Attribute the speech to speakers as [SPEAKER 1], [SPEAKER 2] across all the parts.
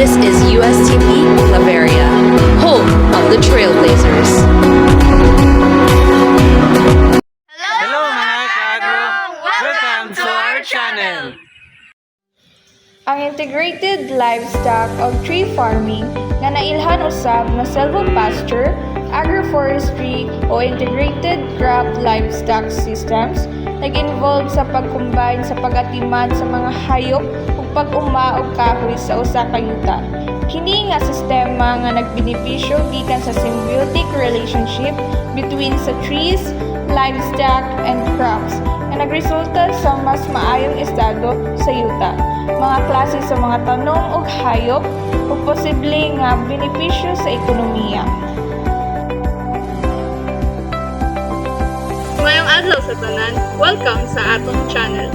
[SPEAKER 1] This is USTP Claveria, home of the Trailblazers.
[SPEAKER 2] Hello mga ka-agro! Welcome to our channel!
[SPEAKER 3] Ang integrated livestock of tree farming nga nailhan usab na silvopasture, agroforestry o integrated crop livestock systems nag-involve sa pag-combine sa pag-atiman sa mga hayop ug pag-uma og kahoy sa usa ka yuta. Kini nga sistema nga nagbenepisyo gikan sa symbiotic relationship between sa trees, livestock and crops nga nagresulta sa mas maayong estado sa yuta, mga klase sa mga tanong ug hayop ug posible nga benepisyo sa ekonomiya.
[SPEAKER 4] Mayong adlaw sa tanan, welcome sa atong channel.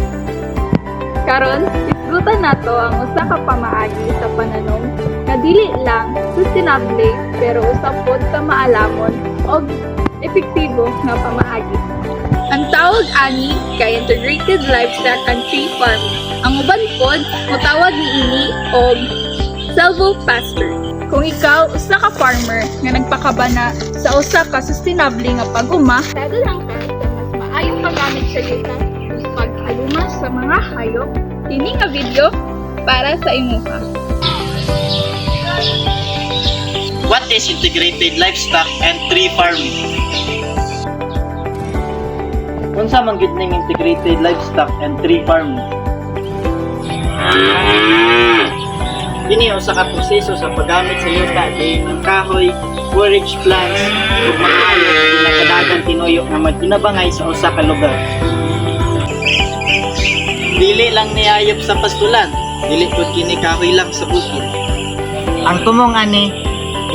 [SPEAKER 3] Karon, isgutan nato ang usa ka pamaagi sa pananom nga dili lang sustainable pero usa pod ka maalamon og epektibo nga pamaagi. Ang tawag ani kay integrated livestock and tree farming. Ang uban pod motawag niini og silvopasture. Kung ikaw usa ka farmer nga nagpakabana sa usa ka sustainable nga pag-uma, sada lang ka sa mas maayong paggamit sa yuta ug pag-aluma sa mga hayop. Kini nga video para sa imuha.
[SPEAKER 2] What is integrated livestock and tree farming? Unsa man gid ning integrated livestock and tree farming? Kini usa ka proseso sa paggamit sa yuta diin ng kahoy, forage plants ug mga hayop nga pinakadagang tinuyo nga magkinabangay sa usa ka lugar. Dili lang niayop sa pastulan, dili pud kini kahoy lang sa bukid. Ang tumong ani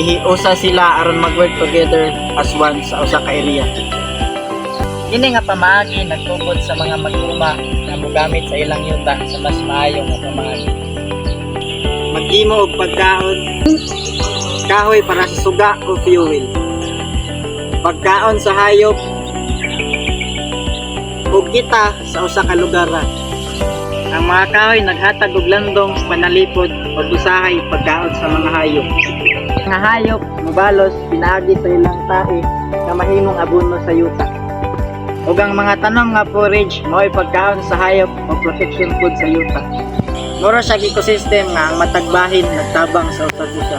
[SPEAKER 2] ihiusa sila aron mag-work together as one sa usa ka area. Kini nga pamaagi nagtubod sa mga mag-uma nga mogamit sa ilang yuta sa mas maayo nga pamaagi. Mag-imo og pagkaon, kahoy para sa suga o fuel. Pagkaon sa hayop, ug kita sa usa ka lugaran. Ang mga kahoy naghatag og landong, panalipod ug usahay pagkaon sa mga hayop. Mga hayop mobalos pinaagi sa ilang tae nga mahimong abono sa yuta. Ug ang mga tanom nga forage mao'y pagkaon sa hayop o protection food sa yuta. Mura sa ecosystem nga ang matagbahin nagtabang sa usa-usa.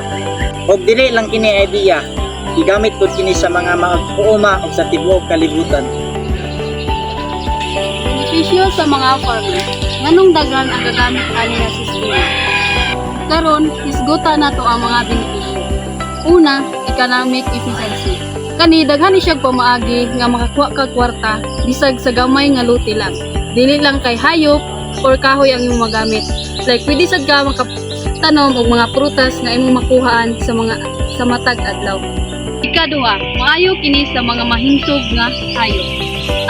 [SPEAKER 2] Og dili lang kini idea, gigamit pud kini sa mga mag-uuma og sa tibuok kalibutan.
[SPEAKER 4] Benepisyo sa mga farmer. Nganong daghan ang gagamit ani nga sistema? Karon, isguta nato ang mga benepisyo. Una, economic efficiency. Kani daghan ni siya pamaagi nga makakuha ka kwarta bisag sa gamay nga luti lang. Dili lang kay hayop or kahoy ang imong magamit. Like pwede sad ka makatanom og mga prutas nga imong makuhaan sa matag adlaw. Ikaduha, maayo kini sa mga mahinsog nga hayop.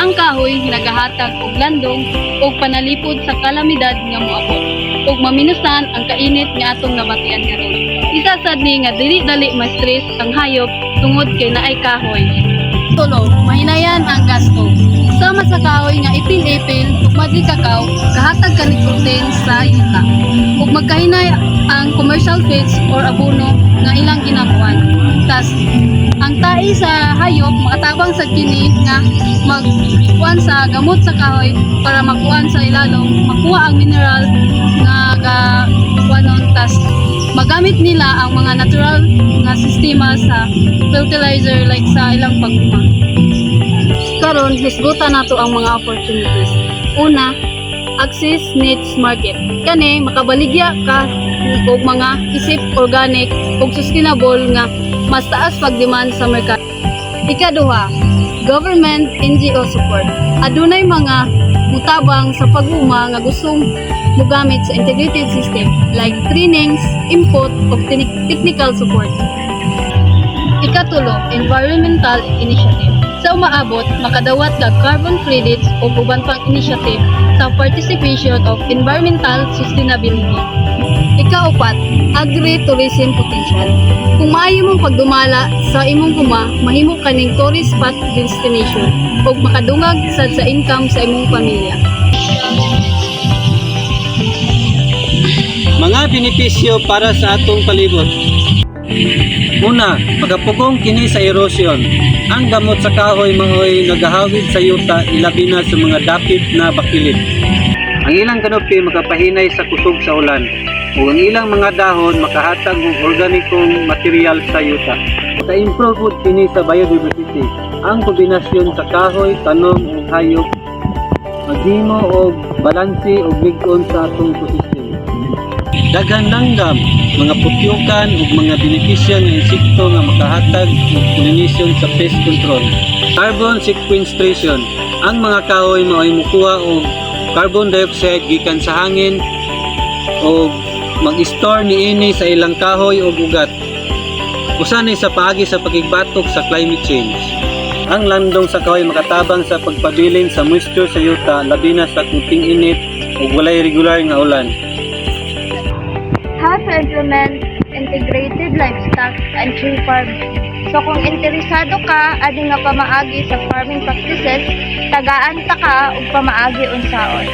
[SPEAKER 4] Ang kahoy nagahatag og landong ug panalipod sa kalamidad nga moabot ug maminusan ang kainit nga atong nabatian karon. Isa sad ni nga dili dali ma-stress ang hayop tungod kay naay kahoy. Tulo, mahinayan ang gasto. Sama sa kahoy nga ipil-ipil ug madli kakao, kahatag ka ni protein sa yuta. Ug magkahinay ang commercial feeds or abono nga ilang ginakuan. Tas ang tai sa hayop makatabang sa kini nga magkuan sa gamot sa kahoy para makuan sa ilalong, makuha ang mineral nga kuanon, tas magamit nila ang mga natural nga sistema sa fertilizer like sa ilang paguma. Karon hisgutan nato ang mga opportunities. Una, access niche market. Kani makabaligya ka og mga isip organic ug sustainable nga mas taas pag-demand sa merkado. Ikaduha, government NGO support. Adunay mga mutabang sa pag-uma nga gustong mogamit sa integrated system like trainings, input ug technical support. Ikatulo, environmental initiative. Sa umaabot, makadawat kag carbon credits o uban pang initiative sa participation of environmental sustainability. Ikaupat, agri-tourism potential. Kung maayo mong pagdumala sa imong kuma, mahimo kaning tourist spot destination ug makadungag sad sa income sa imong pamilya.
[SPEAKER 5] Mga benepisyo para sa atong palibot. Una, magapugong kini sa erosion. Ang gamot sa kahoy maoy nagahawid sa yuta ilabi na sa mga dapit na bakilid. Ang ilang kanopi makapahinay sa kusog sa ulan ug ang ilang mga dahon makahatag og organikong material sa yuta. Maka-improve pud kini sa biodiversity. Ang kombinasyon sa kahoy, tanom ug hayop maghimo og balanse ug lig-on sa atong ekosistem. Daghan langgam, mga putyukan ug mga benepisyo nga insekto nga makahatag og pollination sa pest control. Carbon sequestration, ang mga kahoy maoy mukuha og carbon dioxide gikan sa hangin o mag-store niini sa ilang kahoy o ugat. Usa ni sa paagi sa pagigbatok sa climate change. Ang landong sa kahoy makatabang sa pagpabilin sa moisture sa yuta labi na sa kunting init ug walay regular nga ulan.
[SPEAKER 3] How to implement integrated livestock and tree farming. So kung interesado ka ani nga pamaagi sa farming practices, tagaan ta ka og pamaagi unsaon.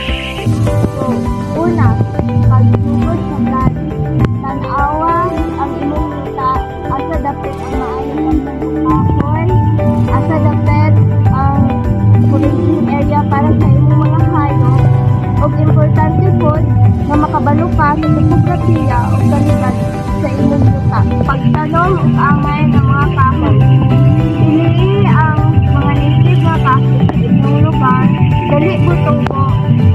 [SPEAKER 3] So, una, pagsugod sa platis, tan-awa ang imong yuta, asa dapit ang maayos ang pagkakoy, asa dapit ang foraging area para sa imong mga hayop, ug importante pod nga makabalo ka sa topografiya o kalidad sa imong yuta. Pagtanom ug angay ng mga kahoy. Piliin ang mga native nga kahoy sa inyong lugar, dali butugo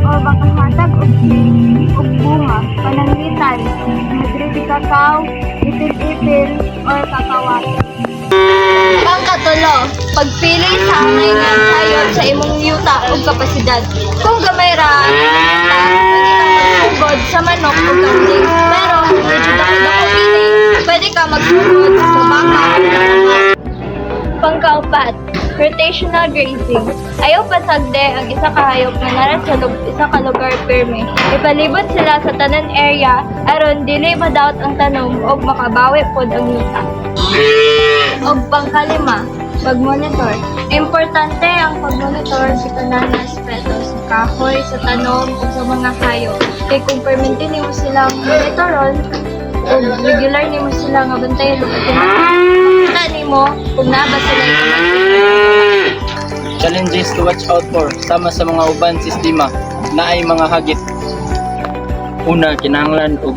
[SPEAKER 3] o makahatag og seed ug bunga, pananglitan, madridi kakao, itil-itil o kakawat. Pangkatulo, pagpili sa angay nga hayop sa imong yuta ug kapasidad. Kung gamay ra ang yuta, magsugod sa manok o kambing. Pero kung medyo dako-dako pili, pwede ka magsugod sa baka. Pangkaapat, rotational grazing. Ayaw pasagde ang isa ka hayop nga nara sa isa ka lugar pirmi. Ipalibot sila sa tanan area aron dili madawat ang tanom ug makabawi pod ang yuta. Og pangkalima, pag-monitor. Importante ang pag-monitor sa tanan nga aspeto sa kahoy, sa tanom ug sa mga hayop. Kay kung permanente nimo silang monitoron ug regular nimo sila nga bantayan ug kita nimo kung naa ba sila
[SPEAKER 2] Challenges to watch out for sama sa mga uban sistema na ay mga hagit. Una, kinahanglan og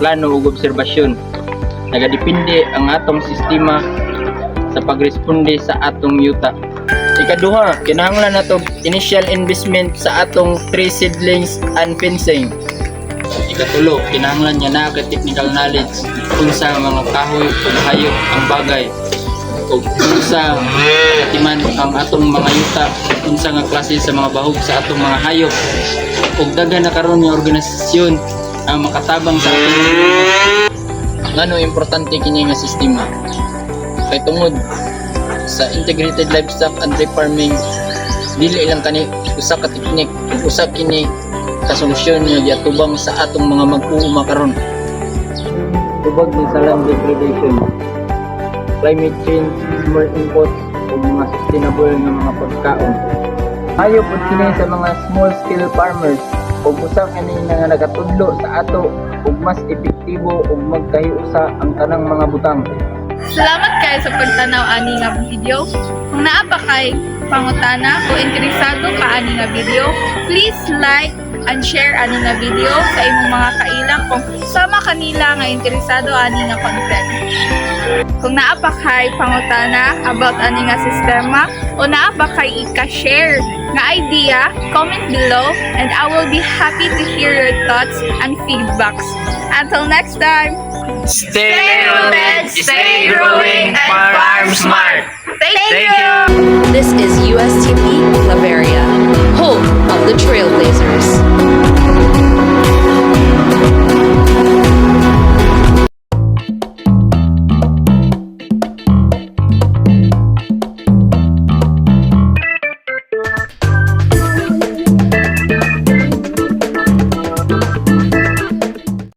[SPEAKER 2] plano ug obserbasyon. Nagadepende ang atong sistema sa pagresponde sa atong yuta. Ikaduha, kinahanglan nato initial investment sa atong tree seedlings and fencing. Ikatulo, kinahanglan niya na technical knowledge kung sa mga kahoy ug hayop ang bagay ug kung sa katiman ang atong mga yuta, kung sa nga klase sa mga bahog sa atong mga hayop ug daghan na karon nga organisasyon ang makatabang sa atong ngano importante kini nga sistema. Kay tungod sa integrated livestock and tree farming, dili lang kani usa ka teknik ug usa kini ka solusyon nga giatubang sa atong mga mag-uuma karon. Tubag ni sa land degradation, climate change, more inputs ug mga sustainable nga mga pagkaon. Hayop pod kini sa mga small scale farmers ug usa kani nga nagatudlo sa ato ug mas epektibo ug magkahiusa ang tanang mga butang.
[SPEAKER 3] Salamat kayo sa pagtanaw ani nga video. Kung naa pa kay pangutana o interesado ka ani nga video, please like and share ani nga video sa imong mga kailang kung sama kanila nga interesado ani nga content. Kung naa pa kay pangutana about ani nga sistema o naa pa kay ika-share nga idea, comment below and I will be happy to hear your thoughts and feedbacks. Until next time,
[SPEAKER 2] Stay rooted, stay growing, and farm smart.
[SPEAKER 3] thank you!
[SPEAKER 1] The